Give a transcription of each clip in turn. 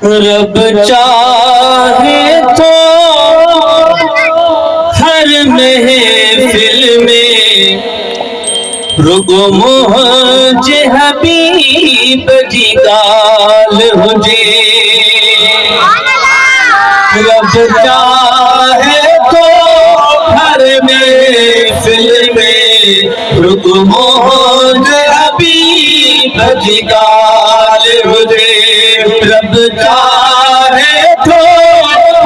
रब चाहे तो हर महफिल में रुगो मुझे हबीब जी गाल हुजे। रब चाहे तो हर महफिल में रुगो मुझे हबीब जी गाल हुजे। रब चाहे तो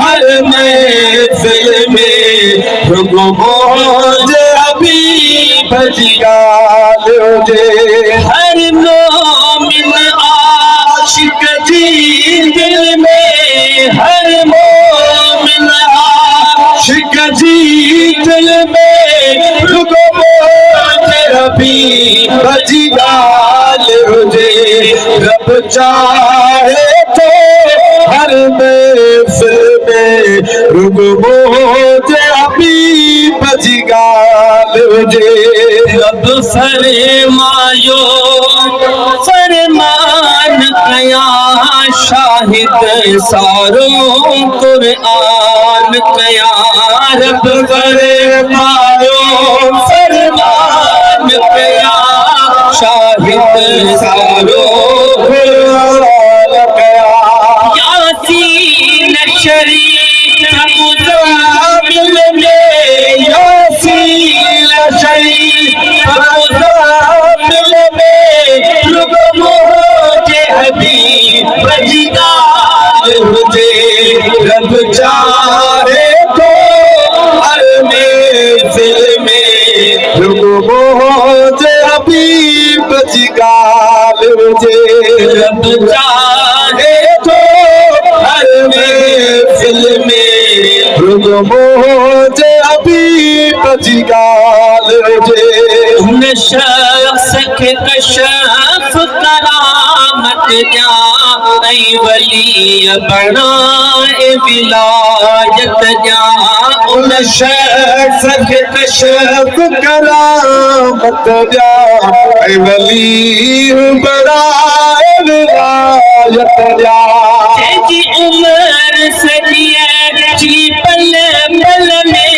हर महफिल में रुगो मुझे हबीब जी गाल हुजे। हर मोमिन आशिक जी दिल में, हर मोमिन आशिक जी दिल में रुगो मुझे हबीब जी गाल हुजे। रब चाहे तो हर महफिल में रुगो मुझे हबीब जी गाल हुजे। रब फरमायो फरमान कया शाहिद सारों कुरआन कया। रब फरमायो फरमान कया शाहिद सारों कुरआन कया। यासीन शरीफ मुज़ामिल में, यासीन शरीफ मुज़ामिल में रुगो मुझे हबीब जी गाल हुजे। रब चाहे तो हर महफिल में रुगो मुझे हबीब जी गाल हुजे। रब चाहे तो हर महफिल में रुगो मुझे हबीब जी गाल हुजे। उन शख्स के कशफ करामत जा ऐ वली बनाए विलायत जा। उन शख्स के कशफ करामत जा ऐ वली बनाए विलायत जा। जी उम्र सजिए जी पल पल में,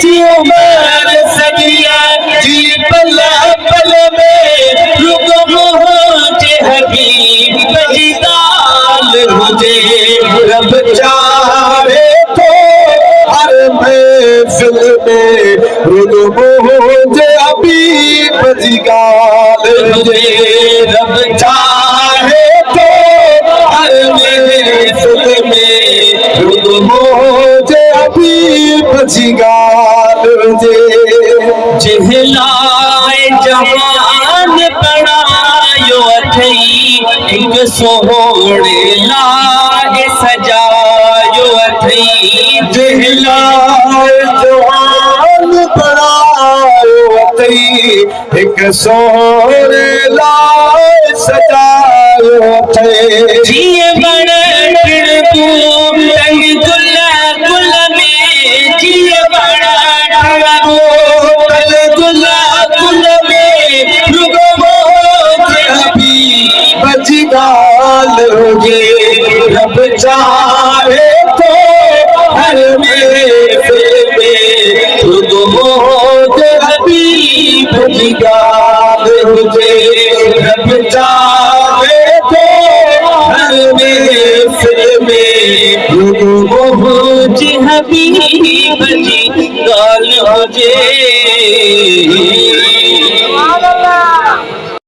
जी उम्र सजिए जी पल पल में रुगो मुझे हबीब जी गाल हुजे। रब चाहे तो हर महफिल में रुगो मुझे हबीब जी गाल हुजे। रब चाहे तो हर महफिल में रुगो मुझे हबीब जी गाल हुजे। जिहलाए जहान बनायो अथई एक सोहणे लाए सजायो अथई। जिहलाए जहान बनायो अथई एक सोहणे लाए सजायो अथई। जिए बण तू तंग गुल गुल में, जिए बण गुल गुल में रुगो मुझे हबीब जी गाल हुजे। रब चाहे तो हर महफिल में रुगो मुझे हबीब जी गाल हुजे। रब चाहे तो हर महफिल में रुगो मुझे हबीब जी गाल हुजे।